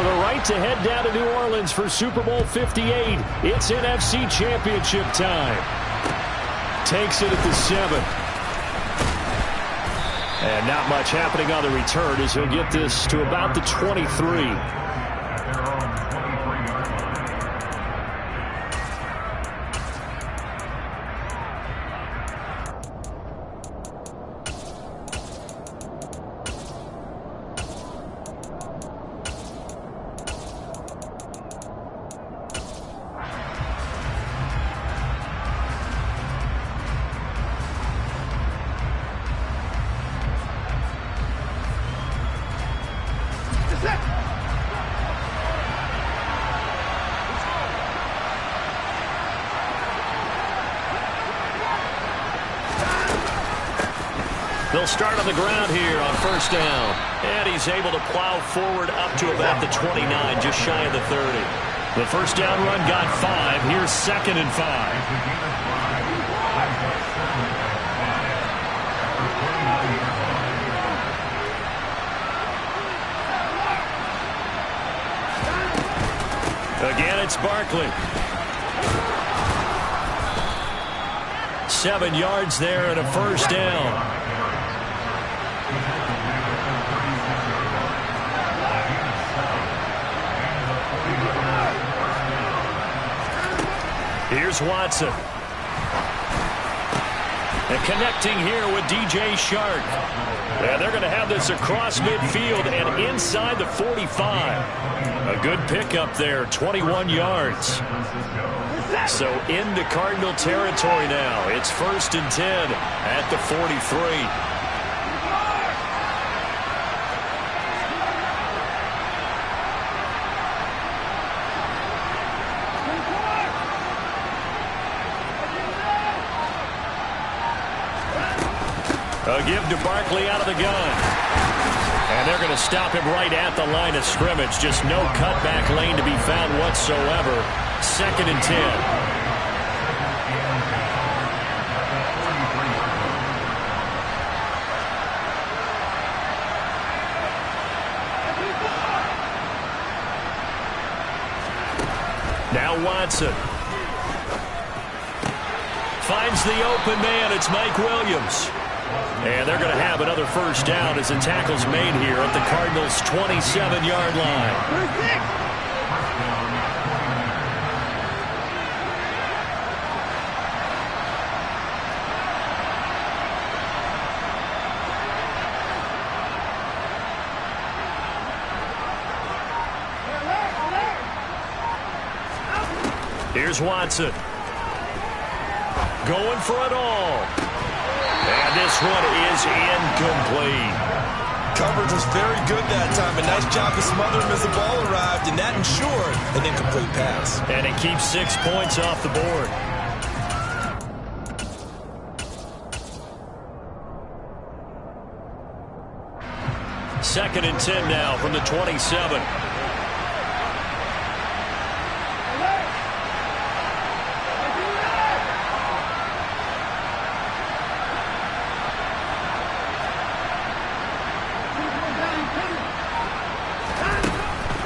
for the right to head down to New Orleans for Super Bowl 58. It's NFC Championship time. Takes it at the 7. And not much happening on the return as he'll get this to about the 23. They'll start on the ground here on first down. And he's able to plow forward up to about the 29, just shy of the 30. The first down run got 5. Here's 2nd and 5. Again, it's Barkley. 7 yards there and a first down. Here's Watson. And connecting here with DJ Shark. And they're going to have this across midfield and inside the 45. A good pickup there, 21 yards. So into Cardinal territory now. It's 1st and 10 at the 43. A give to Barkley out of the gun. And they're going to stop him right at the line of scrimmage. Just no cutback lane to be found whatsoever. 2nd and 10. Now Watson. Finds the open man. It's Mike Williams. And they're going to have another first down as the tackle's made here at the Cardinals' 27-yard line. Here's Watson. Going for it all. And this one is incomplete. Coverage was very good that time. A nice job to smother him as the ball arrived, and that ensured an incomplete pass. And it keeps 6 points off the board. Second and 10 now from the 27.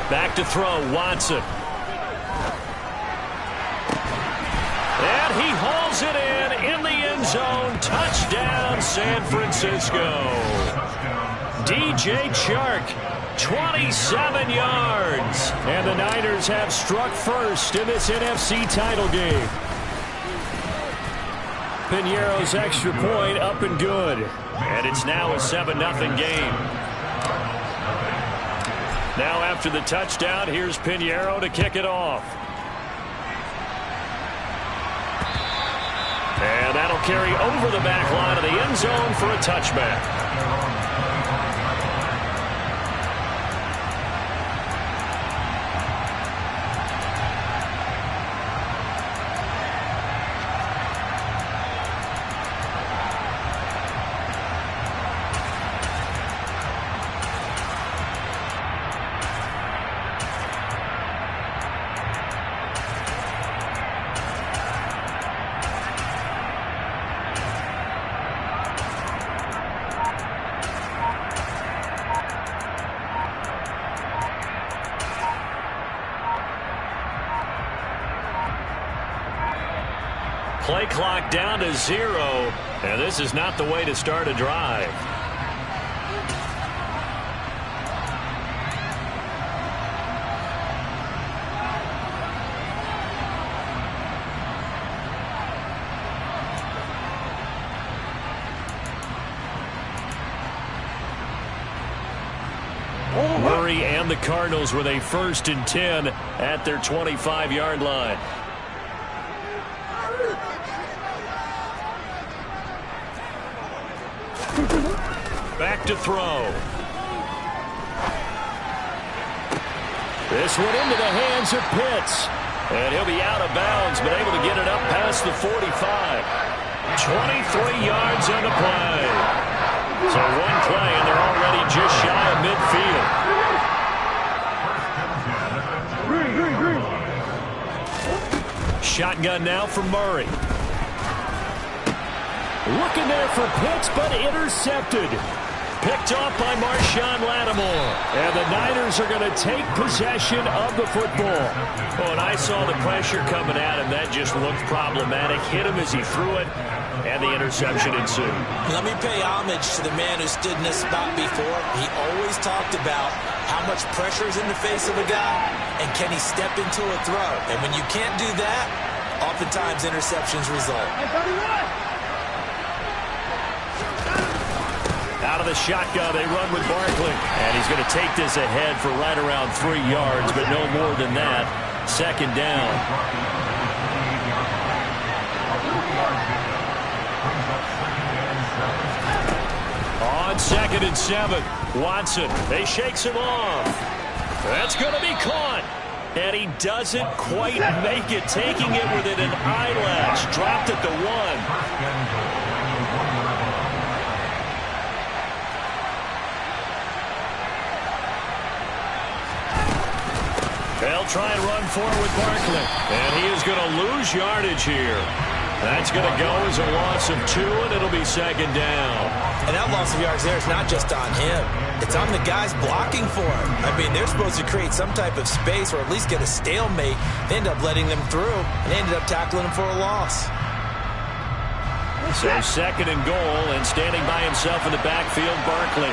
Back to throw, Watson. And he hauls it in the end zone. Touchdown, San Francisco. DJ Chark, 27 yards. And the Niners have struck first in this NFC title game. Piñeiro's extra point up and good. And it's now a 7-0 game. Now after the touchdown, here's Piñeiro to kick it off. And that'll carry over the back line of the end zone for a touchback. play clock down to 0, and this is not the way to start a drive. Murray and the Cardinals with a 1st and 10 at their 25-yard line. Back to throw. This one into the hands of Pitts. And he'll be out of bounds, but able to get it up past the 45. 23 yards on the play. So one play, and they're already just shy of midfield. Shotgun now for Murray. Looking there for Pitts, but intercepted. Picked off by Marshawn Lattimore. And the Niners are going to take possession of the football. Oh, and I saw the pressure coming at him. That just looked problematic. Hit him as he threw it, and the interception ensued. Let me pay homage to the man who stood in this spot before. He always talked about how much pressure is in the face of a guy, and can he step into a throw. And when you can't do that, oftentimes interceptions result. Out of the shotgun, they run with Barkley. And he's going to take this ahead for right around 3 yards, but no more than that. 2nd down. On 2nd and 7, Watson. They shakes him off. That's going to be caught. And he doesn't quite make it, taking it within an eyelash. Dropped at the 1. They'll try and run forward with Barkley. And he is going to lose yardage here. That's going to go as a loss of 2, and it'll be 2nd down. And that loss of yards there is not just on him. It's on the guys blocking for him. I mean, they're supposed to create some type of space or at least get a stalemate. They end up letting them through, and they ended up tackling him for a loss. So 2nd and goal, and standing by himself in the backfield, Barkley.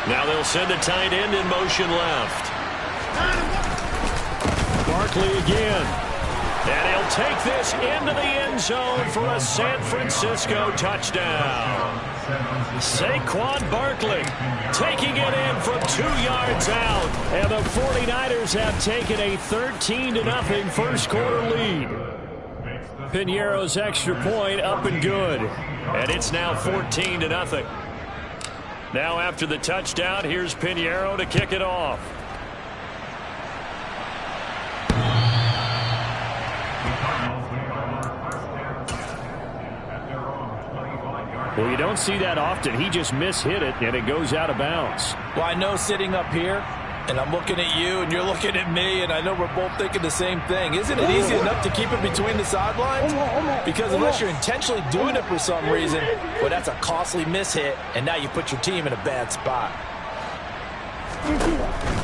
Now they'll send the tight end in motion left. Barkley again. And he'll take this into the end zone for a San Francisco touchdown. Saquon Barkley taking it in from 2 yards out. And the 49ers have taken a 13-0 first quarter lead. Piñeiro's extra point up and good. And it's now 14-0. Now after the touchdown, here's Piñeiro to kick it off. Well, you don't see that often. He just mishit it, and it goes out of bounds. Well, I know sitting up here, and I'm looking at you, and you're looking at me, and I know we're both thinking the same thing. Isn't it easy enough to keep it between the sidelines? Because unless you're intentionally doing it for some reason, well, that's a costly mishit, and now you put your team in a bad spot.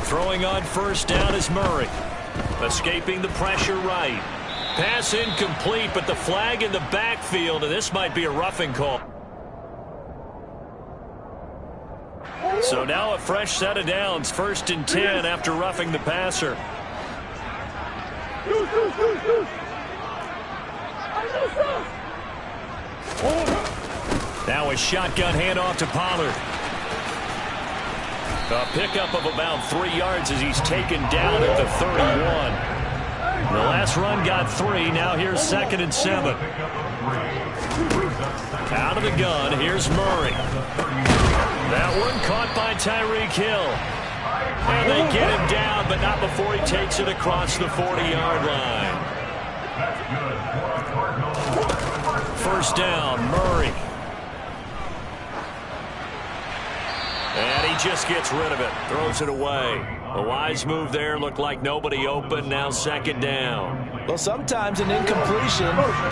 Throwing on 1st down is Murray. Escaping the pressure right. Pass incomplete, but the flag in the backfield, and this might be a roughing call. So now a fresh set of downs. 1st and 10 after roughing the passer. Now a shotgun handoff to Pollard. A pickup of about 3 yards as he's taken down at the 31. The last run got 3. Now here's 2nd and 7. Out of the gun, here's Murray. That one caught by Tyreek Hill. And they get him down, but not before he takes it across the 40-yard line. 1st down, Murray. And he just gets rid of it, throws it away. A wise move there, looked like nobody open, now 2nd down. Well, sometimes an incompletion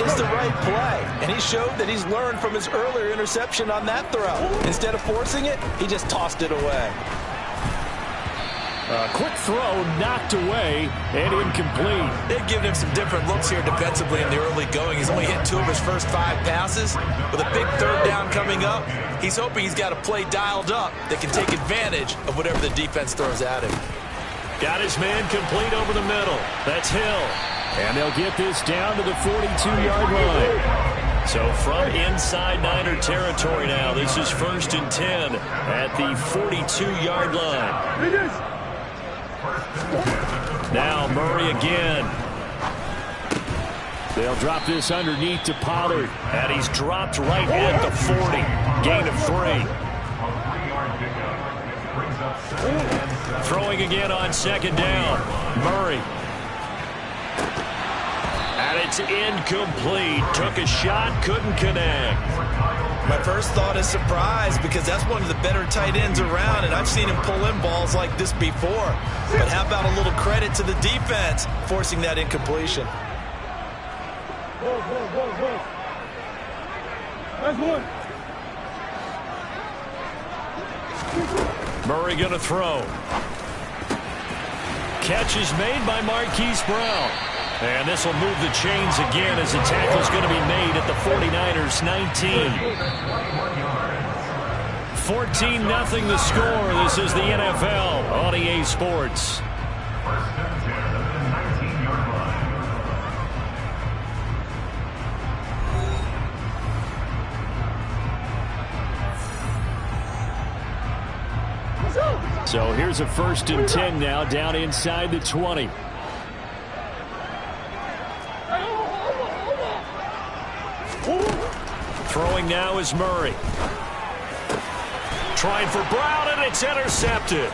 is the right play, and he showed that he's learned from his earlier interception on that throw. Instead of forcing it, he just tossed it away. Quick throw knocked away and incomplete. They've given him some different looks here defensively in the early going. He's only hit 2 of his first 5 passes. With a big third down coming up, he's hoping he's got a play dialed up that can take advantage of whatever the defense throws at him. Got his man complete over the middle. That's Hill. And they'll get this down to the 42-yard line. So from inside Niner territory now, this is 1st and 10 at the 42-yard line. Now Murray again. They'll drop this underneath to Pollard. And he's dropped right at the 40. Gain of 3. Throwing again on 2nd down. Murray. And it's incomplete. Took a shot, couldn't connect. My first thought is surprise because that's one of the better tight ends around, and I've seen him pull in balls like this before. But how about a little credit to the defense forcing that incompletion? Murray going to throw. Catch is made by Marquise Brown. And this will move the chains again as the tackle is going to be made at the 49ers 19. 14-0 the score. This is the NFL on EA Sports. So here's a 1st and 10 now down inside the 20. Throwing now is Murray. Trying for Brown, and it's intercepted.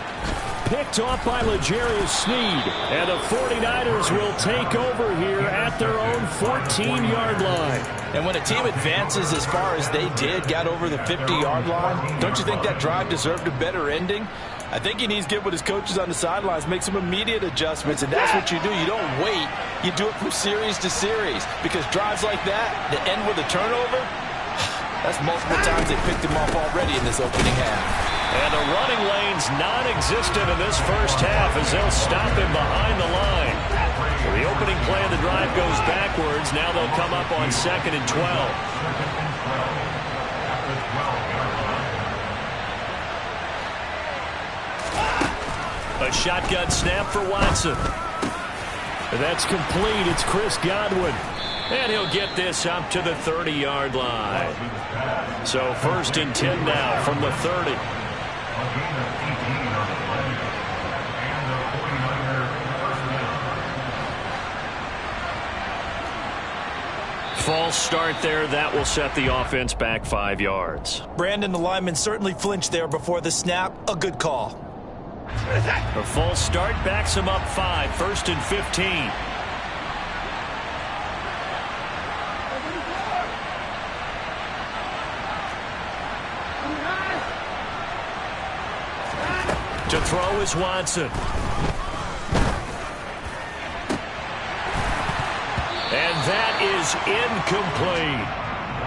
Picked off by L'Jarius Sneed. And the 49ers will take over here at their own 14-yard line. And when a team advances as far as they did, got over the 50-yard line, don't you think that drive deserved a better ending? I think he needs to get with his coaches on the sidelines, make some immediate adjustments, and that's what you do. You don't wait. You do it from series to series, because drives like that end with a turnover, that's multiple times they picked him off already in this opening half. And the running lane's non-existent in this first half as they'll stop him behind the line. The opening play of the drive goes backwards. Now they'll come up on 2nd and 12. A shotgun snap for Watson. That's complete. It's Chris Godwin. And he'll get this up to the 30-yard line. So 1st and 10 now from the 30. False start there. That will set the offense back 5 yards. Brandon, the lineman certainly flinched there before the snap. A good call. A false start backs him up 5. 1st and 15. To throw is Watson. And that is incomplete.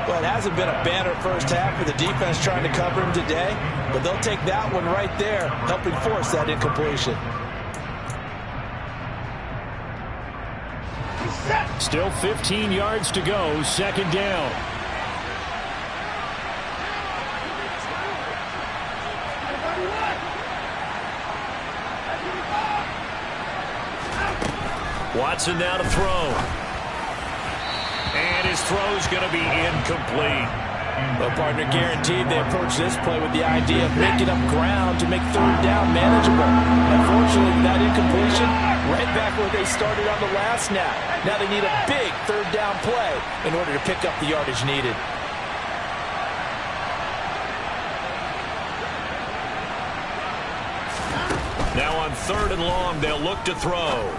Well, it hasn't been a banner first half for the defense trying to cover him today, but they'll take that one right there, helping force that incompletion. Still 15 yards to go, 2nd down. Watson now to throw. And his throw's going to be incomplete. Well, partner, guaranteed they approach this play with the idea of making up ground to make 3rd down manageable. Unfortunately, that incompletion, right back where they started on the last snap. Now they need a big 3rd down play in order to pick up the yardage needed. Now on 3rd and long, they'll look to throw.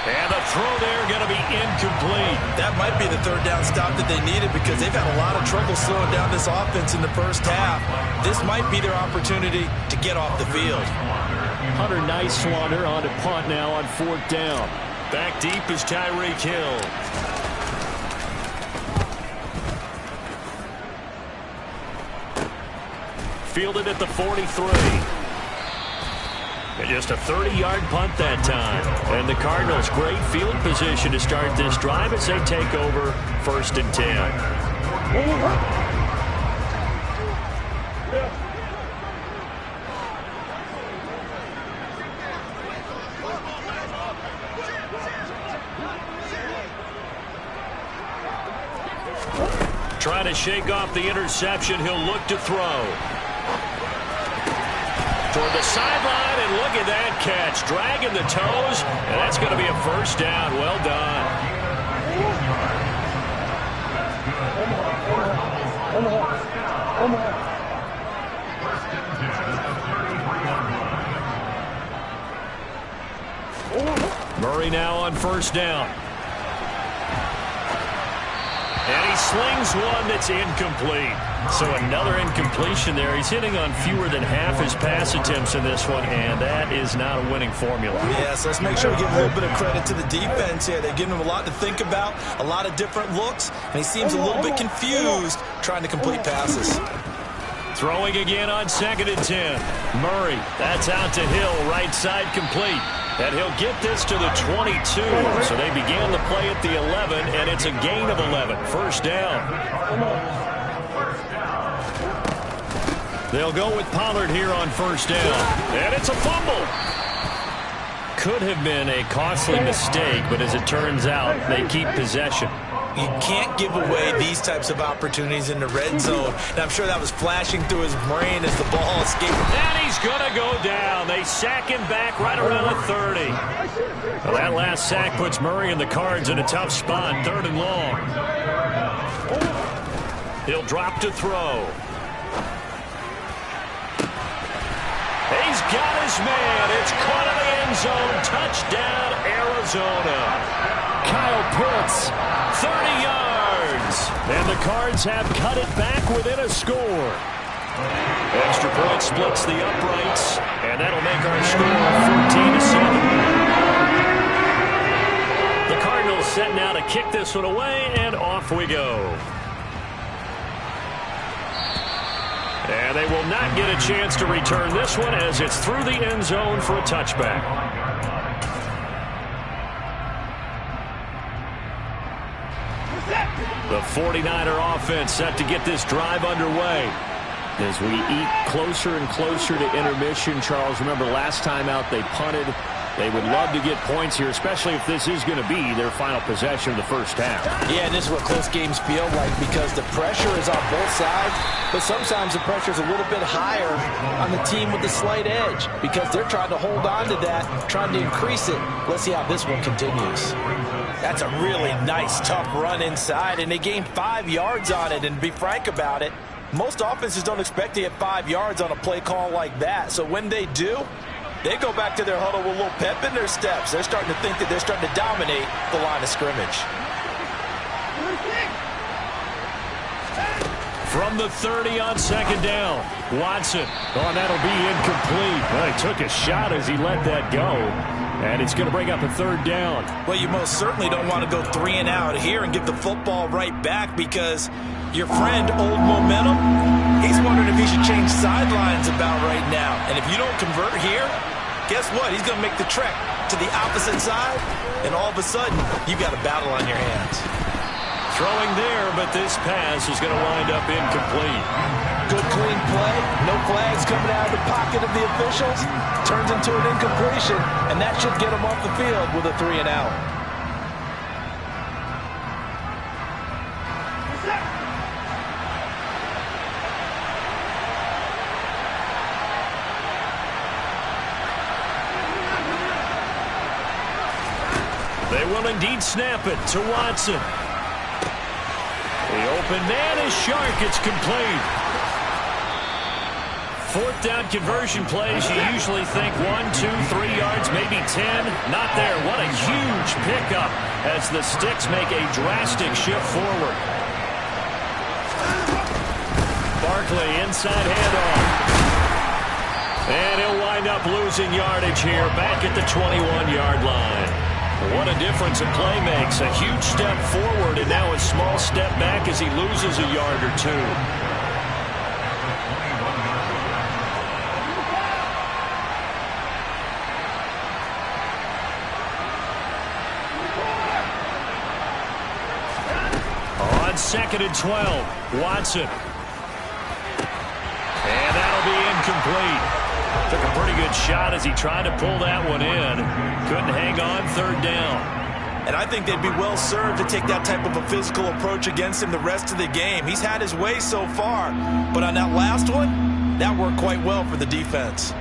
And the throw there going to be incomplete. That might be the 3rd down stop that they needed because they've had a lot of trouble slowing down this offense in the first half. This might be their opportunity to get off the field. Hunter Nicewander on to punt now on 4th down. Back deep is Tyreek Hill. Fielded at the 43. And just a 30-yard punt that time. And the Cardinals, great field position to start this drive as they take over 1st and 10. Trying to shake off the interception. He'll look to throw. Toward the sideline, and look at that catch. Dragging the toes, and that's going to be a 1st down. Well done. Murray now on 1st down. And he slings one that's incomplete. So another incompletion there. He's hitting on fewer than half his pass attempts in this one, and that is not a winning formula. Yes, let's make sure we give a little bit of credit to the defense here. They're giving him a lot to think about, a lot of different looks, and he seems a little bit confused trying to complete passes. Throwing again on 2nd and 10. Murray, that's out to Hill, right side complete. And he'll get this to the 22. So they began the play at the 11, and it's a gain of 11. 1st down. They'll go with Pollard here on 1st down. And it's a fumble. Could have been a costly mistake, but as it turns out, they keep possession. You can't give away these types of opportunities in the red zone. And I'm sure that was flashing through his brain as the ball escaped. And he's going to go down. They sack him back right around the 30. Well, that last sack puts Murray and the Cards in a tough spot. 3rd and long. He'll drop to throw. He's got his man. It's caught in the end zone. Touchdown, Arizona. Kyle Pitts, 30 yards. And the Cards have cut it back within a score. Extra point splits the uprights, and that'll make our score 14-7. The Cardinals set now to kick this one away, and off we go. And they will not get a chance to return this one as it's through the end zone for a touchback. The 49er offense set to get this drive underway. As we eat closer and closer to intermission, Charles, remember last time out they punted. They would love to get points here, especially if this is going to be their final possession of the 1st half. Yeah, and this is what close games feel like because the pressure is on both sides, but sometimes the pressure is a little bit higher on the team with the slight edge because they're trying to hold on to that, trying to increase it. Let's see how this one continues. That's a really nice, tough run inside, and they gained 5 yards on it. And to be frank about it, most offenses don't expect to get 5 yards on a play call like that. So when they do, they go back to their huddle with a little pep in their steps. They're starting to think that they're starting to dominate the line of scrimmage. From the 30 on 2nd down, Watson. Oh, that'll be incomplete. Well, he took a shot as he let that go. And it's going to bring up a 3rd down. Well, you most certainly don't want to go 3 and out here and give the football right back because your friend, Old Momentum, he's wondering if he should change sidelines about right now. And if you don't convert here, guess what? He's going to make the trek to the opposite side, and all of a sudden, you've got a battle on your hands. Throwing there, but this pass is going to wind up incomplete. Good, clean play. No flags coming out of the pocket of the officials. Turns into an incompletion, and that should get him off the field with a 3 and out. They will indeed snap it to Watson. The open man is Shark. It's complete. 4th down conversion plays, you usually think 1, 2, 3 yards, maybe 10. Not there. What a huge pickup as the Sticks make a drastic shift forward. Barkley inside handoff. And he'll wind up losing yardage here back at the 21-yard line. What a difference a play makes. A huge step forward and now a small step back as he loses a yard or 2. on 2nd and 12. Watson. And that'll be incomplete. Took a pretty good shot as he tried to pull that one in. Couldn't hang on 3rd down. And I think they'd be well served to take that type of a physical approach against him the rest of the game. He's had his way so far, but on that last one, that worked quite well for the defense.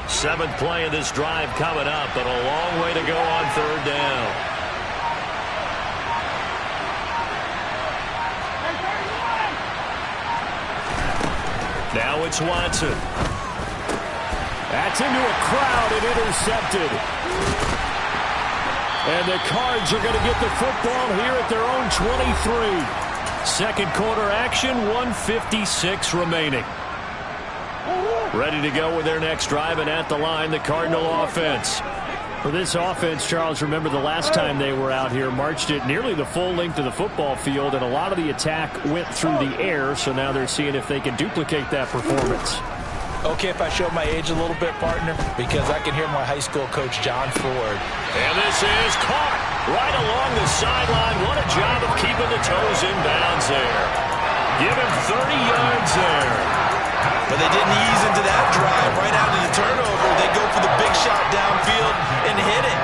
Seventh play of this drive coming up, but a long way to go on 3rd down. Now it's Watson. That's into a crowd and intercepted. And the Cards are going to get the football here at their own 23. Second quarter action, 1:56 remaining. Ready to go with their next drive, and at the line, the Cardinal offense. For this offense, Charles, remember the last time they were out here, marched it nearly the full length of the football field, and a lot of the attack went through the air, so now they're seeing if they can duplicate that performance. Okay, if I show my age a little bit, partner, because I can hear my high school coach, John Ford. And this is caught right along the sideline. What a job of keeping the toes in bounds there. Give him 30 yards there. But they didn't ease into that drive. Right out of the turnover, they go for the big shot downfield and hit it.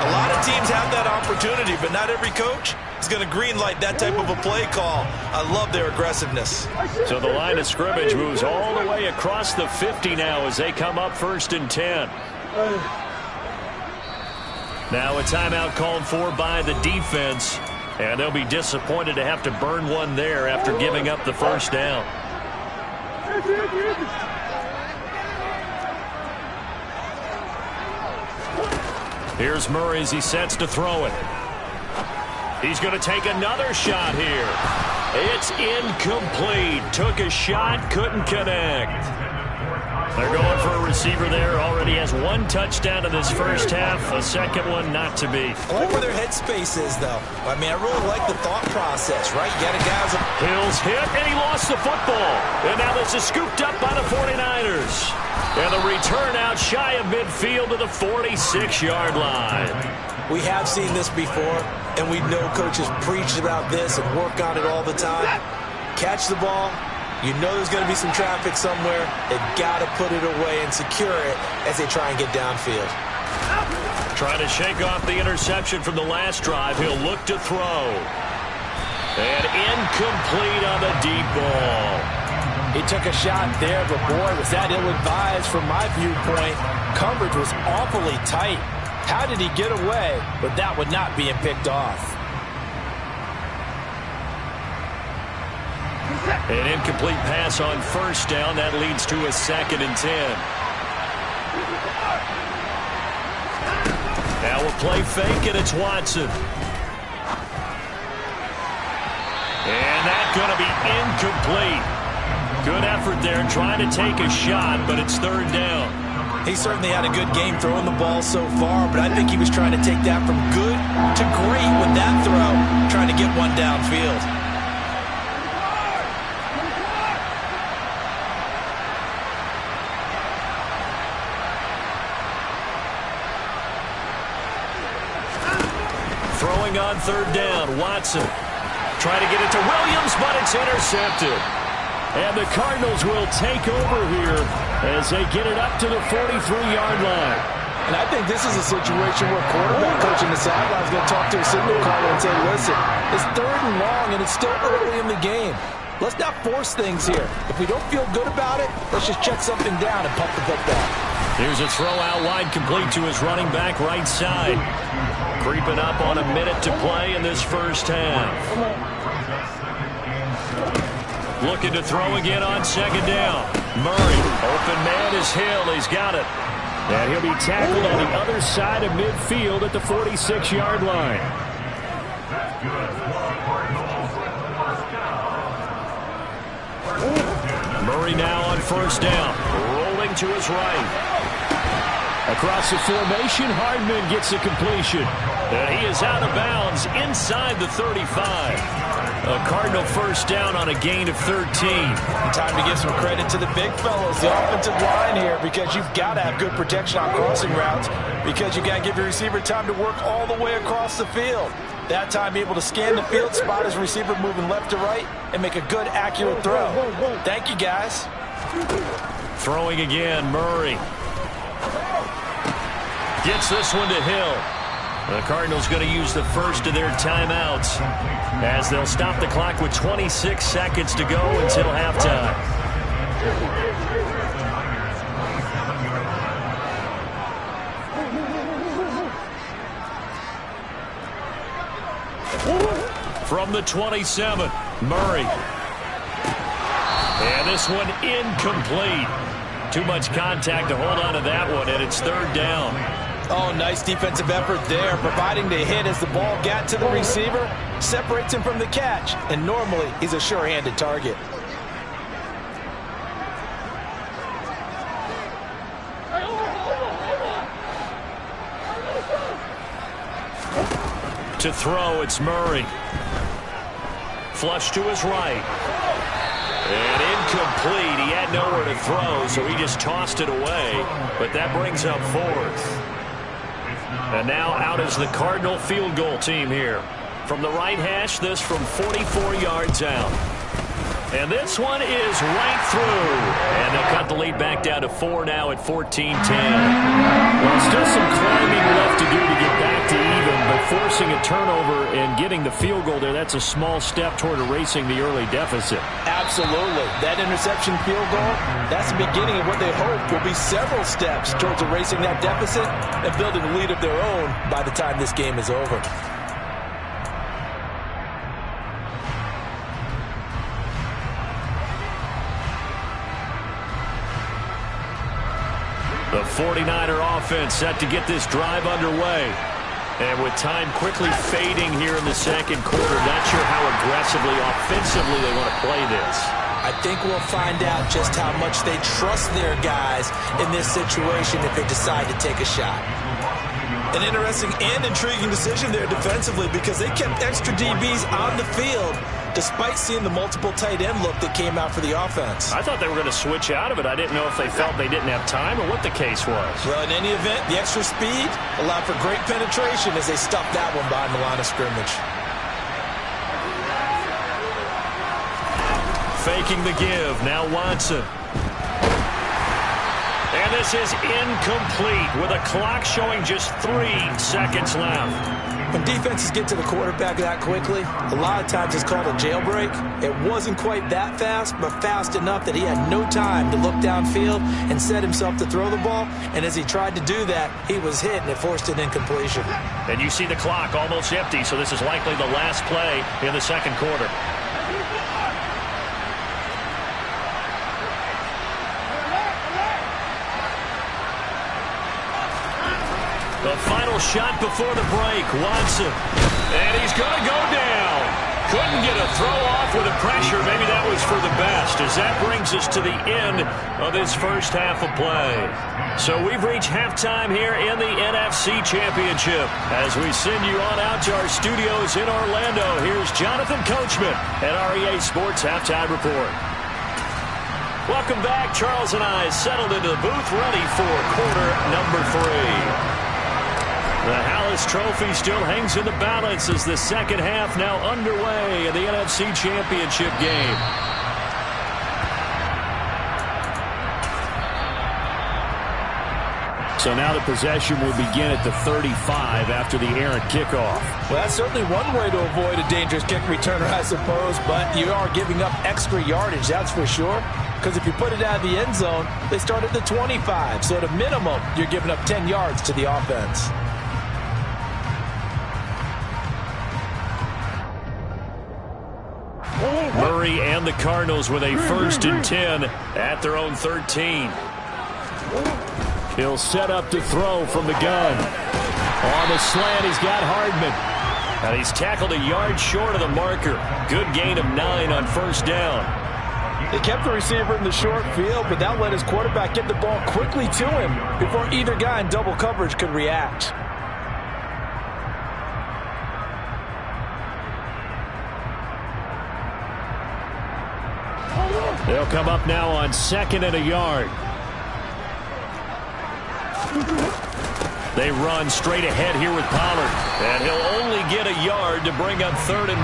A lot of teams have that opportunity, but not every coach is going to greenlight that type of a play call. I love their aggressiveness. So the line of scrimmage moves all the way across the 50 now as they come up 1st and 10. Now a timeout called for by the defense, and they'll be disappointed to have to burn one there after giving up the 1st down. Here's Murray as he sets to throw it. He's going to take another shot here. It's incomplete. Took a shot, couldn't connect. They're going for a receiver there. Already has 1 touchdown in this first half. A second one not to be. I like where their headspace is, though. I mean, I really like the thought process, right? You got a guy who's... Hill's hit, and he lost the football. And now this is scooped up by the 49ers. And the return out shy of midfield to the 46-yard line. We have seen this before, and we know coaches preach about this and work on it all the time. Catch the ball. You know there's going to be some traffic somewhere. They've got to put it away and secure it as they try and get downfield. Trying to shake off the interception from the last drive. He'll look to throw. And incomplete on the deep ball. He took a shot there, but boy, was that ill-advised from my viewpoint. Coverage was awfully tight. How did he get away? But that would not being picked off. An incomplete pass on 1st down. That leads to a 2nd and 10. Now a play fake, and it's Watson. And that's going to be incomplete. Good effort there trying to take a shot, but it's 3rd down. He certainly had a good game throwing the ball so far, but I think he was trying to take that from good to great with that throw, trying to get one downfield. Throwing on 3rd down, Watson. Trying to get it to Williams, but it's intercepted. And the Cardinals will take over here as they get it up to the 43-yard line. And I think this is a situation where quarterback coach in the sideline is going to talk to a signal caller and say, listen, it's 3rd and long, and it's still early in the game. Let's not force things here. If we don't feel good about it, let's just check something down and pump the football. Here's a throw out wide, complete to his running back right side. Creeping up on a minute to play in this first half. Looking to throw again on 2nd down. Murray, open man is Hill. He's got it. And he'll be tackled on the other side of midfield at the 46-yard line. Murray now on 1st down. Rolling to his right. Across the formation, Hardman gets the completion. And he is out of bounds inside the 35. A Cardinal first down on a gain of 13. Time to give some credit to the big fellows, the offensive line here, because you've got to have good protection on crossing routes, because you've got to give your receiver time to work all the way across the field. That time able to scan the field, spot his receiver moving left to right, and make a good, accurate throw. Thank you, guys. Throwing again, Murray. Gets this one to Hill. The Cardinals going to use the first of their timeouts as they'll stop the clock with 26 seconds to go until halftime. From the 27, Murray. And this one incomplete. Too much contact to hold on to that one, and it's third down. Oh, nice defensive effort there, providing the hit as the ball got to the receiver, separates him from the catch, and normally he's a sure-handed target. To throw, it's Murray. Flush to his right. And incomplete. He had nowhere to throw, so he just tossed it away. But that brings up fourth. And now out is the Cardinal field goal team here. From the right hash, this from 44 yards out. And this one is right through. And they'll cut the lead back down to 4 now at 14-10. Well, still some climbing left to do to get back to even, but forcing a turnover and getting the field goal there, that's a small step toward erasing the early deficit. Absolutely. That interception field goal, that's the beginning of what they hope will be several steps towards erasing that deficit and building a lead of their own by the time this game is over. The 49er offense set to get this drive underway. And with time quickly fading here in the second quarter, not sure how aggressively, offensively they want to play this. I think we'll find out just how much they trust their guys in this situation if they decide to take a shot. An interesting and intriguing decision there defensively because they kept extra DBs on the field despite seeing the multiple tight end look that came out for the offense. I thought they were going to switch out of it. I didn't know if they felt they didn't have time or what the case was. Well, in any event, the extra speed allowed for great penetration as they stuffed that one behind the line of scrimmage. Faking the give. Now Watson. And this is incomplete with a clock showing just 3 seconds left. When defenses get to the quarterback that quickly, a lot of times it's called a jailbreak. It wasn't quite that fast, but fast enough that he had no time to look downfield and set himself to throw the ball. And as he tried to do that, he was hit, and it forced an incompletion. And you see the clock almost empty, so this is likely the last play in the second quarter. The final shot before the break, Watson. And he's going to go down. Couldn't get a throw off with the pressure. Maybe that was for the best, as that brings us to the end of this first half of play. So we've reached halftime here in the NFC Championship. As we send you on out to our studios in Orlando, here's Jonathan Coachman at REA Sports Halftime Report. Welcome back. Charles and I settled into the booth, ready for quarter number 3. The Hallis Trophy still hangs in the balance as the second half now underway in the NFC Championship game. So now the possession will begin at the 35 after the errant kickoff. Well, that's certainly one way to avoid a dangerous kick returner, I suppose, but you are giving up extra yardage, that's for sure. Because if you put it out of the end zone, they start at the 25. So at a minimum, you're giving up 10 yards to the offense. Murray and the Cardinals with a 1st and 10 at their own 13. He'll set up to throw from the gun. On the slant, he's got Hardman. And he's tackled a yard short of the marker. Good gain of 9 on first down. They kept the receiver in the short field, but that let his quarterback get the ball quickly to him before either guy in double coverage could react. They'll come up now on 2nd and a yard. They run straight ahead here with Pollard. And he'll only get a yard to bring up 3rd and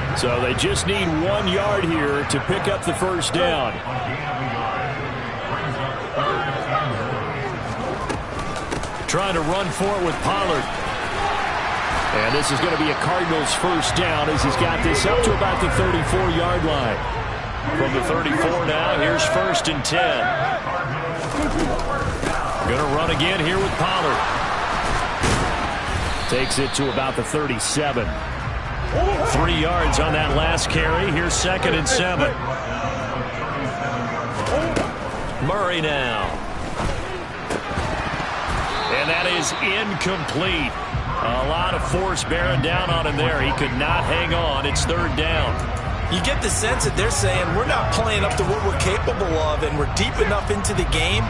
1. So they just need 1 yard here to pick up the first down. Trying to run for it with Pollard. And this is going to be a Cardinals first down as he's got this up to about the 34-yard line. From the 34 now, here's 1st and 10. Going to run again here with Pollard. Takes it to about the 37. 3 yards on that last carry. Here's 2nd and 7. Murray now. And that is incomplete. A lot of force bearing down on him there. He could not hang on. It's 3rd down. You get the sense that they're saying we're not playing up to what we're capable of, and we're deep enough into the game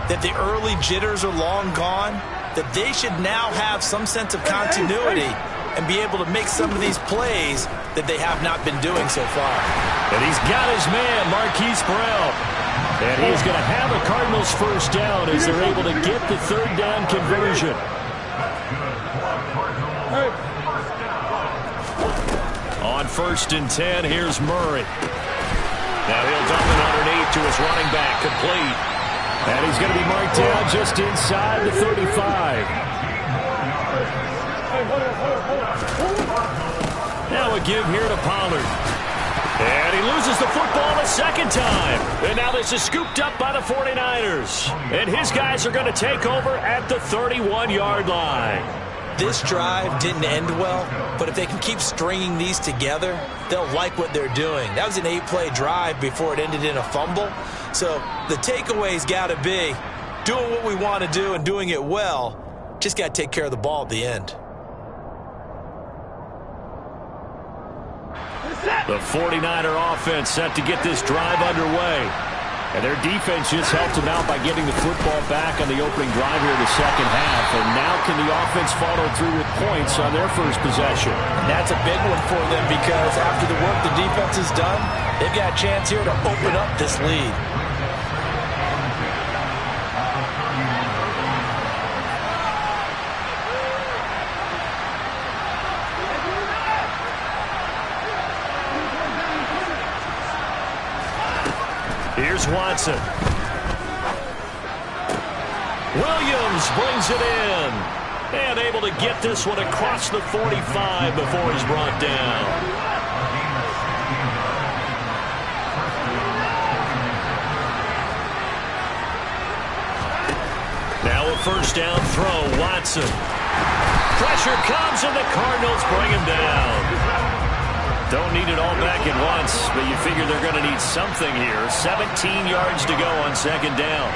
that the early jitters are long gone, that they should now have some sense of continuity and be able to make some of these plays that they have not been doing so far. And he's got his man, Marquise Brown. And he's going to have a Cardinals first down as they're able to get the 3rd down conversion. On 1st and 10, here's Murray. Now he'll dump it underneath to his running back, complete. And he's going to be marked down just inside the 35. Now a give here to Pollard. And he loses the football a 2nd time. And now this is scooped up by the 49ers. And his guys are going to take over at the 31-yard line. This drive didn't end well, but if they can keep stringing these together, they'll like what they're doing. That was an 8-play drive before it ended in a fumble. So the takeaway's got to be doing what we want to do and doing it well. Just got to take care of the ball at the end. The 49er offense set to get this drive underway. And their defense just helped them out by getting the football back on the opening drive here in the 2nd half. And now can the offense follow through with points on their first possession? And that's a big one for them because after the work the defense has done, they've got a chance here to open up this lead. Here's Watson. Williams brings it in. And able to get this one across the 45 before he's brought down. Now a first down throw. Watson. Pressure comes and the Cardinals bring him down. Don't need it all back at once, but you figure they're going to need something here. 17 yards to go on 2nd down.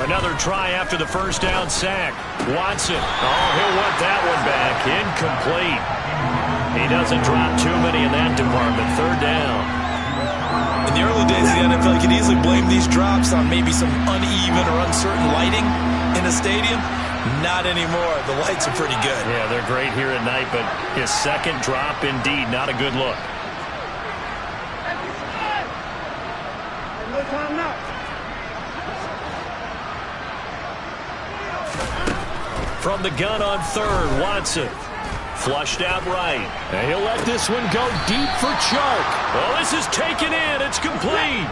Another try after the first down sack. Watson. Oh, he'll want that one back. Incomplete. He doesn't drop too many in that department. 3rd down. In the early days of the NFL, you could easily blame these drops on maybe some uneven or uncertain lighting in a stadium. Not anymore. The lights are pretty good. Yeah, they're great here at night, but his 2nd drop, indeed, not a good look. From the gun on 3rd, Watson. Flushed out right. And he'll let this one go deep for Chark. Well, this is taken in. It's complete.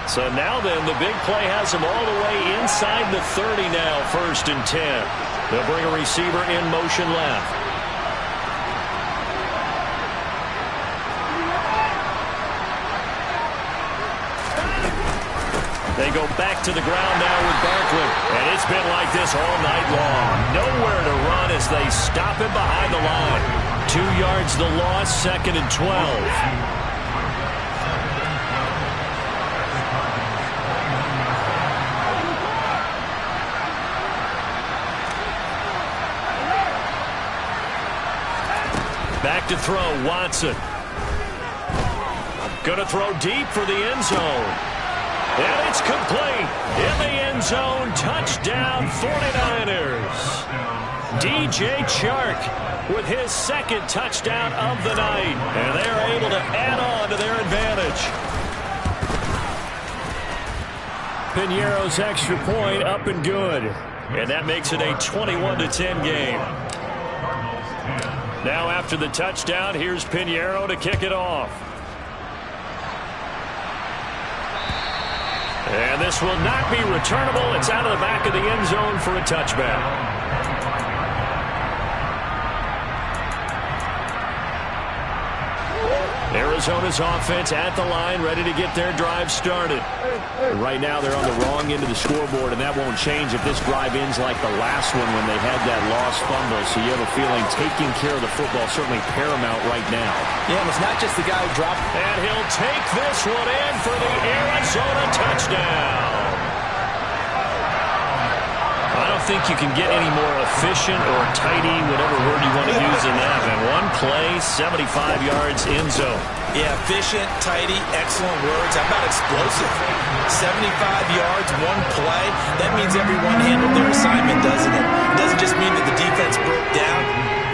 So now then, the big play has him all the way inside the 30 now, 1st and 10. They'll bring a receiver in motion left. They go back to the ground now with Barkley. And it's been like this all night long. Nowhere to run as they stop him behind the line. 2 yards the loss, 2nd and 12. Back to throw, Watson. Going to throw deep for the end zone. And it's complete. In the end zone, touchdown 49ers. DJ Chark with his second touchdown of the night. And they're able to add on to their advantage. Piñeiro's extra point up and good. And that makes it a 21-10 game. Now after the touchdown, here's Piñeiro to kick it off. And this will not be returnable. It's out of the back of the end zone for a touchback. Arizona's offense at the line, ready to get their drive started. Right now they're on the wrong end of the scoreboard, and that won't change if this drive ends like the last one when they had that lost fumble. So you have a feeling taking care of the football certainly paramount right now. Yeah, and it's not just the guy who dropped. And he'll take this one in for the Arizona touchdown. I don't think you can get any more efficient or tidy, whatever word you want to use in that. And one play, 75 yards in zone. Yeah, efficient, tidy, excellent words. How about explosive? 75 yards, one play. That means everyone handled their assignment, doesn't it? It doesn't just mean that the defense broke down.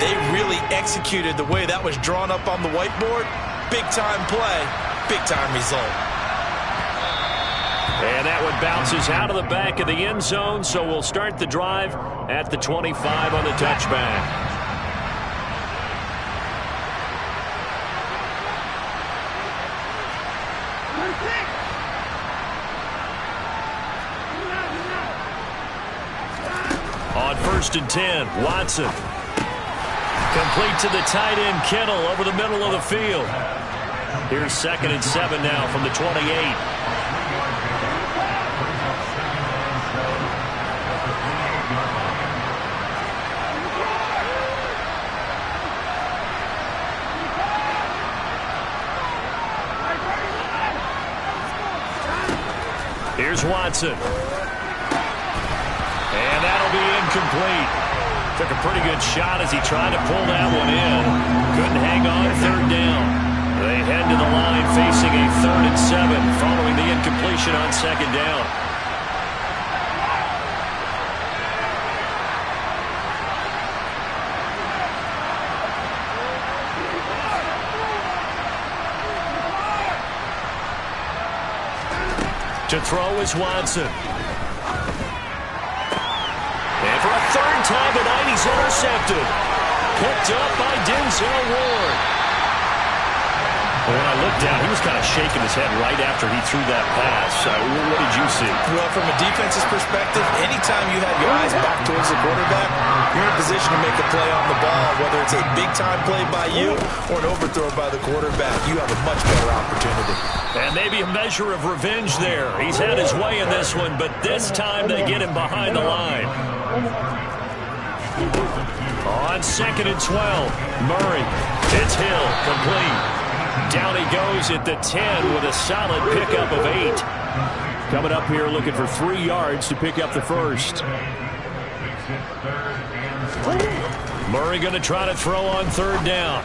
They really executed the way that was drawn up on the whiteboard. Big-time play, big-time result. And that one bounces out of the back of the end zone, so we'll start the drive at the 25 on the touchback. On 1st and 10, Watson. Complete to the tight end, Kittle, over the middle of the field. Here's 2nd and 7 now from the 28. Here's Watson. And that'll be incomplete. Took a pretty good shot as he tried to pull that one in. Couldn't hang on 3rd down. They head to the line facing a 3rd and 7 following the incompletion on 2nd down. To throw is Watson. And for a 3rd time tonight, he's intercepted. Picked up by Denzel Ward. When I looked down, he was kind of shaking his head right after he threw that pass. What did you see? Well, from a defense's perspective, anytime you have your eyes back towards the quarterback, you're in a position to make a play on the ball, whether it's a big-time play by you or an overthrow by the quarterback. You have a much better opportunity. And maybe a measure of revenge there. He's had his way in this one, but this time they get him behind the line. On 2nd and 12, Murray. It's Hill, complete. Down he goes at the 10 with a solid pickup of 8. Coming up here looking for 3 yards to pick up the first. Murray going to try to throw on 3rd down.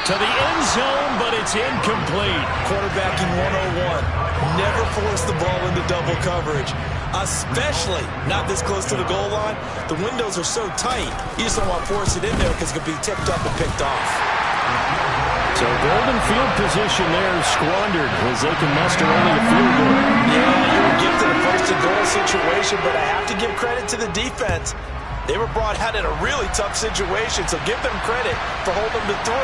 To the end zone, but it's incomplete. Quarterbacking 101. Never force the ball into double coverage, especially not this close to the goal line. The windows are so tight, you just don't want to force it in there because it could be tipped up and picked off. So golden field position there squandered as they can muster only a field goal. Yeah, you were gifted a 1st and goal situation, but I have to give credit to the defense. They were brought out in a really tough situation, so give them credit for holding them to 3.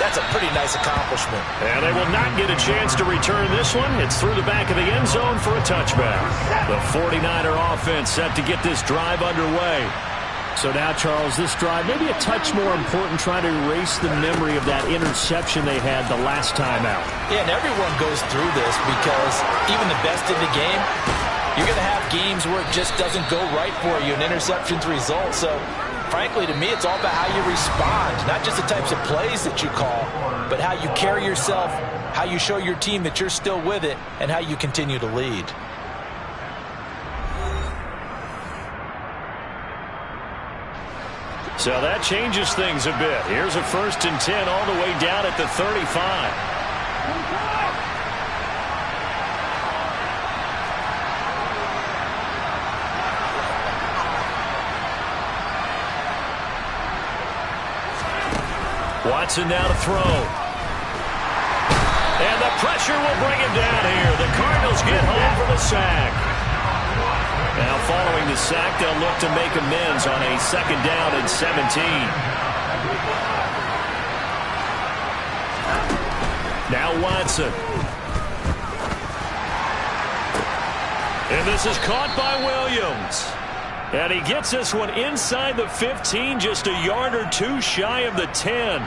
That's a pretty nice accomplishment. And they will not get a chance to return this one. It's through the back of the end zone for a touchback. The 49er offense set to get this drive underway. So now, Charles, this drive maybe a touch more important, trying to erase the memory of that interception they had the last time out. Yeah, and everyone goes through this because even the best in the game, you're going to have games where it just doesn't go right for you, and interceptions result. So, frankly, to me, it's all about how you respond, not just the types of plays that you call, but how you carry yourself, how you show your team that you're still with it, and how you continue to lead. So that changes things a bit. Here's a 1st and 10 all the way down at the 35. Watson now to throw. And the pressure will bring him down here. The Cardinals get home for the sack. Now following the sack, they'll look to make amends on a 2nd down and 17. Now Watson. And this is caught by Williams. And he gets this one inside the 15, just a yard or two shy of the 10.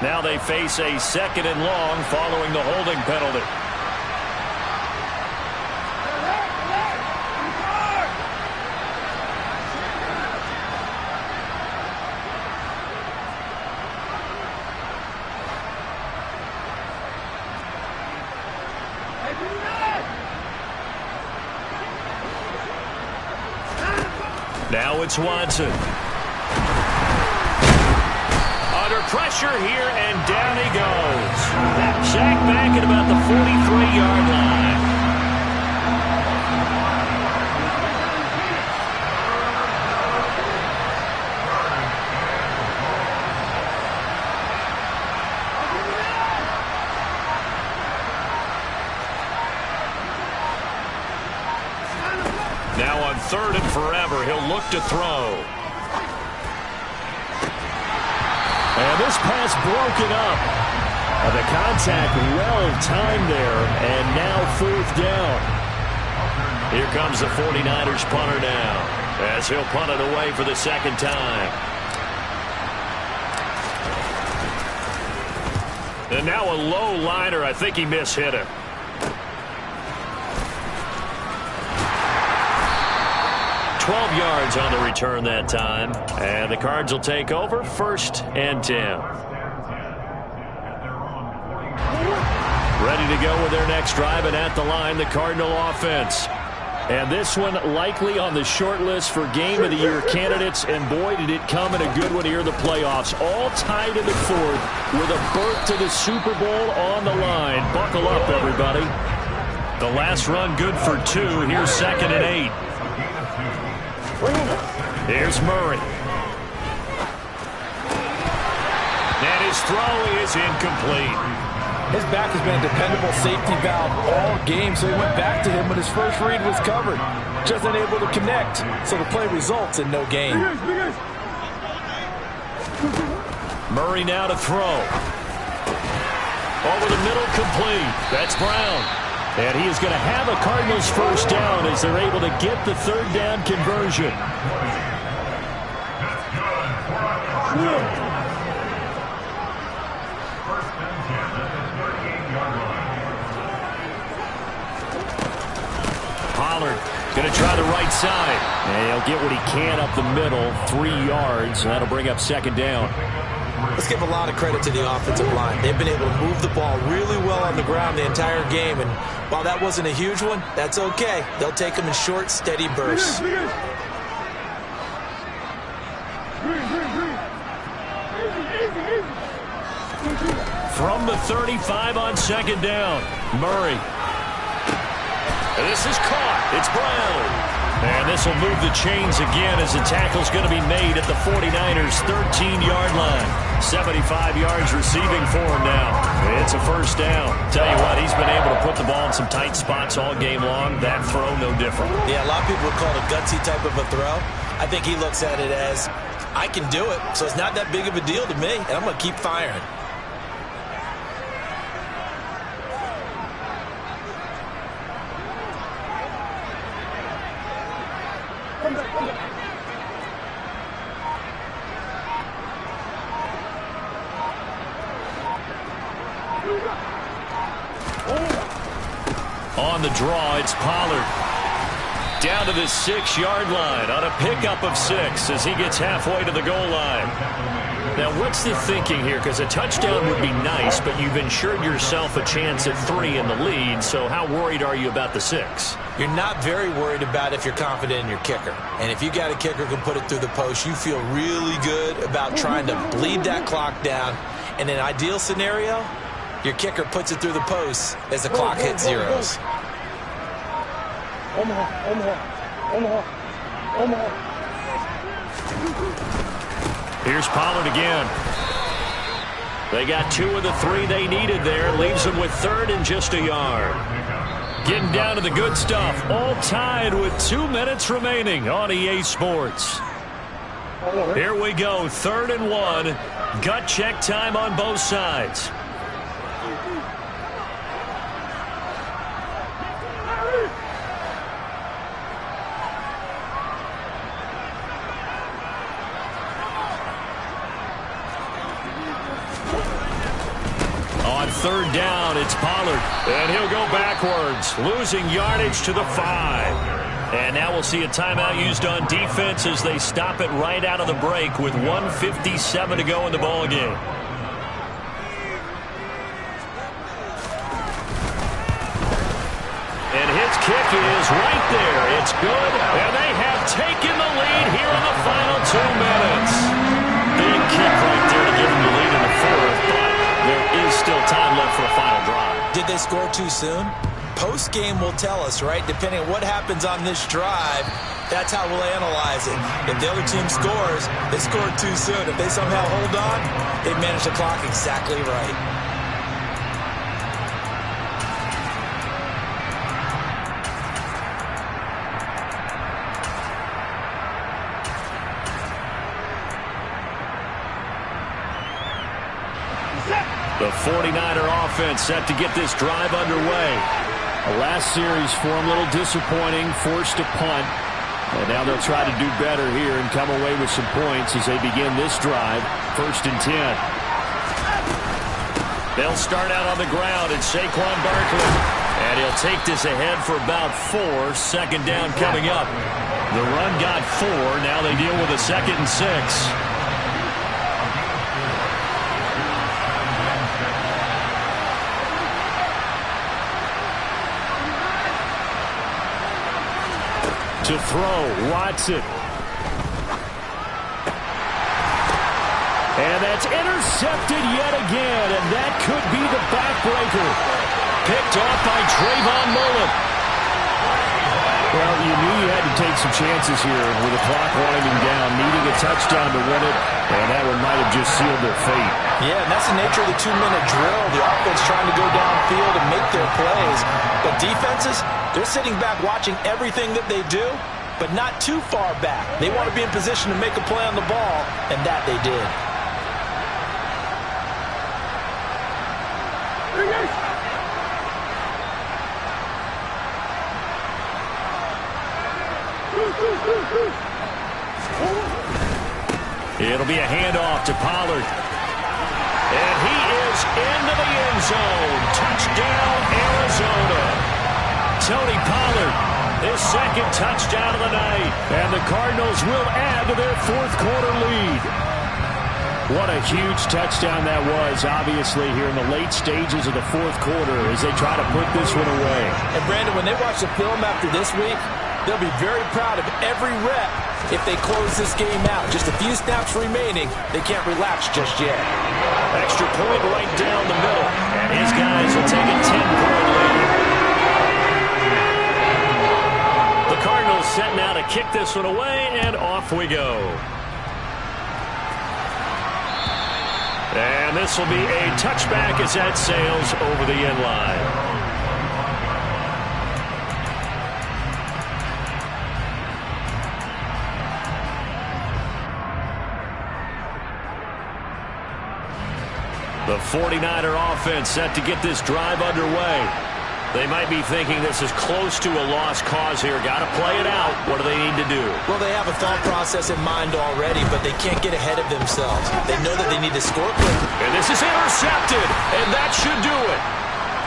Now they face a 2nd and long following the holding penalty. Now it's Watson. Under pressure here, and down he goes. Sacked back at about the 43-yard line. Now on 3rd and forever, he'll look to throw. And this pass broken up. The contact well timed there, and now 4th down. Here comes the 49ers punter now, as he'll punt it away for the 2nd time. And now a low liner. I think he mishit it. Yards on the return that time, and the Cards will take over 1st and 10. Ready to go with their next drive, and at the line, the Cardinal offense. And this one likely on the short list for Game of the Year candidates, and boy, did it come in a good one here in the playoffs. All tied in the 4th with a berth to the Super Bowl on the line. Buckle up, everybody. The last run good for 2. Here's 2nd and 8. Here's Murray. And his throw is incomplete. His back has been a dependable safety valve all game, so he went back to him when his first read was covered. Just unable to connect, so the play results in no gain. Murray now to throw. Over the middle, complete. That's Brown. And he is going to have a Cardinals 1st down as they're able to get the 3rd down conversion. Pollard going to try the right side. And he'll get what he can up the middle, 3 yards. And that'll bring up 2nd down. Let's give a lot of credit to the offensive line. They've been able to move the ball really well on the ground the entire game. And while that wasn't a huge one, that's okay. They'll take them in short, steady bursts. From the 35 on 2nd down, Murray. And this is caught. It's Brown. And this will move the chains again as the tackle's going to be made at the 49ers' 13-yard line. 75 yards receiving for him now. It's a 1st down. Tell you what, he's been able to put the ball in some tight spots all game long. That throw, no different. Yeah, a lot of people would call it a gutsy type of a throw. I think he looks at it as, I can do it, so it's not that big of a deal to me, and I'm going to keep firing. On the draw, it's Pollard. Down to the 6-yard line on a pickup of 6 as he gets halfway to the goal line. Now, what's the thinking here? Because a touchdown would be nice, but you've ensured yourself a chance at 3 in the lead, so how worried are you about the 6? You're not very worried about if you're confident in your kicker. And if you got a kicker who can put it through the post, you feel really good about trying to bleed that clock down. In an ideal scenario, Your kicker puts it through the post as the clock hits zeros. Here's Pollard again. They got 2 of the 3 they needed there. Leaves them with 3rd and just a yard. Getting down to the good stuff. All tied with 2 minutes remaining on EA Sports. Here we go. 3rd and 1. Gut check time on both sides. On 3rd down, it's Pollard. And he'll go backwards, losing yardage to the 5. And now we'll see a timeout used on defense as they stop it right out of the break with 1:57 to go in the ballgame. And his kick is right there. It's good. And they have taken the lead here in the final 2 minutes. Big kick right there to give them the lead in the 4th, but there is still time left for a final drive. Did they score too soon? Post-game will tell us, right? Depending on what happens on this drive, that's how we'll analyze it. If the other team scores, they scored too soon. If they somehow hold on, they manage the clock exactly right. The 49er offense set to get this drive underway. The last series for them, a little disappointing, forced to punt. And now they'll try to do better here and come away with some points as they begin this drive. 1st and 10. They'll start out on the ground, and Saquon Barkley. And he'll take this ahead for about 4. 2nd down coming up. The run got 4. Now they deal with a 2nd and 6. To throw, Watson. And that's intercepted yet again, and that could be the backbreaker. Picked off by Trayvon Mullen. Well, you knew you had to take some chances here with the clock winding down, needing a touchdown to win it, and that one might have just sealed their fate. Yeah, and that's the nature of the 2-minute drill. The offense trying to go downfield and make their plays. But defenses, they're sitting back watching everything that they do, but not too far back. They want to be in position to make a play on the ball, and that they did. It'll be a handoff to Pollard. And he is into the end zone. Touchdown, Arizona. Tony Pollard, his 2nd touchdown of the night. And the Cardinals will add to their 4th quarter lead. What a huge touchdown that was, obviously, here in the late stages of the 4th quarter as they try to put this one away. And, Brandon, when they watch the film after this week, they'll be very proud of every rep if they close this game out. Just a few snaps remaining. They can't relax just yet. Extra point right down the middle. And his guys will take a 10-point lead. The Cardinals set now to kick this one away, and off we go. And this will be a touchback as that sails over the end line. The 49er offense set to get this drive underway. They might be thinking this is close to a lost cause here. Got to play it out. What do they need to do? Well, they have a thought process in mind already, but they can't get ahead of themselves. They know that they need to score quickly. And this is intercepted, and that should do it.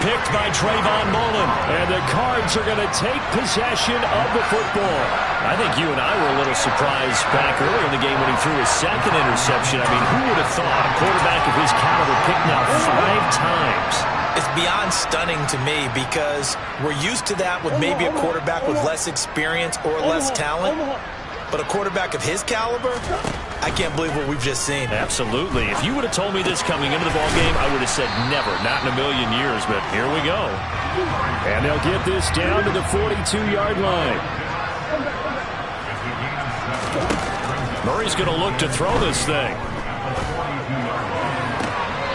Picked by Trayvon Mullen. And the Cards are going to take possession of the football. I think you and I were a little surprised back earlier in the game when he threw his 2nd interception. I mean, who would have thought a quarterback of his caliber picked now 5 times? It's beyond stunning to me because we're used to that with maybe a quarterback with less experience or less talent. But a quarterback of his caliber, I can't believe what we've just seen. Absolutely. If you would have told me this coming into the ball game, I would have said never, not in a million years, but here we go. And they'll get this down to the 42-yard line. Murray's going to look to throw this thing.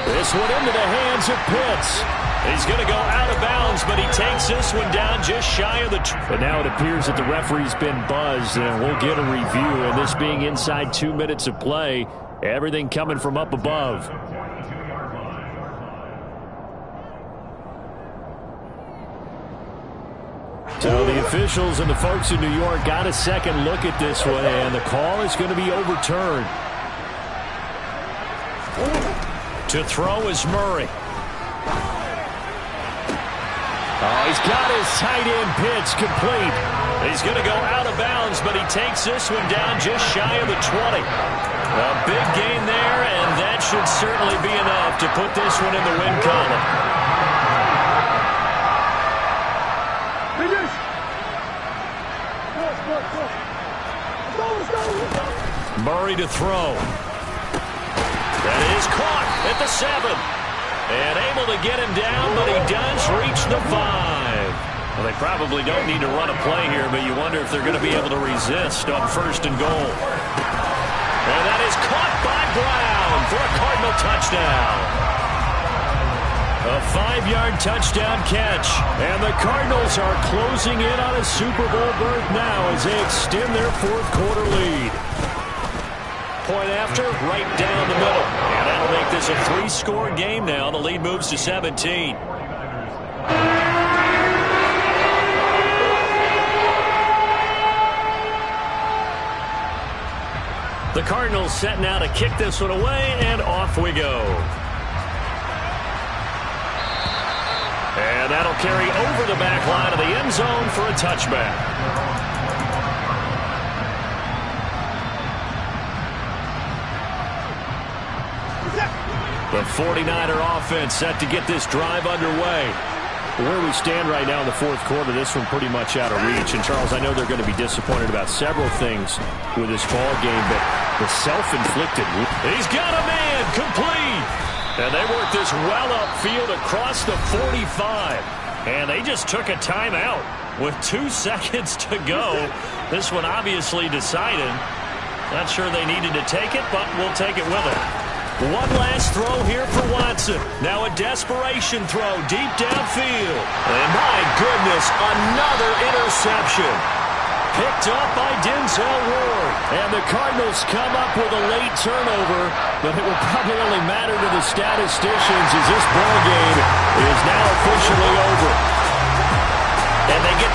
This one into the hands of Pitts. He's going to go out of bounds, but he takes this one down just shy of the... But now it appears that the referee's been buzzed, and we'll get a review. And this being inside 2 minutes of play, everything coming from up above. So the officials and the folks in New York got a second look at this one, and the call is going to be overturned. To throw is Murray. Oh, he's got his tight end Pitts complete. He's going to go out of bounds, but he takes this one down just shy of the 20. A big gain there, and that should certainly be enough to put this one in the win column. Murray to throw. That is caught at the 7. And able to get him down, but he does reach the 5. Well, they probably don't need to run a play here, but you wonder if they're going to be able to resist on 1st and goal. And that is caught by Brown for a Cardinal touchdown. A 5-yard touchdown catch. And the Cardinals are closing in on a Super Bowl berth now as they extend their 4th quarter lead. Point after, right down the middle. And that'll make this a 3-score game now. The lead moves to 17. The Cardinals set now to kick this one away, and off we go. And that'll carry over the back line of the end zone for a touchback. The 49er offense set to get this drive underway. Where we stand right now in the 4th quarter, this one pretty much out of reach. And, Charles, I know they're going to be disappointed about several things with this ball game, but the self-inflicted... He's got a man complete. And they work this well upfield across the 45. And they just took a timeout with 2 seconds to go. This one obviously decided. Not sure they needed to take it, but we'll take it with it. One last throw here for Watson. Now a desperation throw deep downfield. And my goodness, another interception. Picked up by Denzel Ward. And the Cardinals come up with a late turnover, but it will probably only matter to the statisticians as this ball game is now officially over. And they get to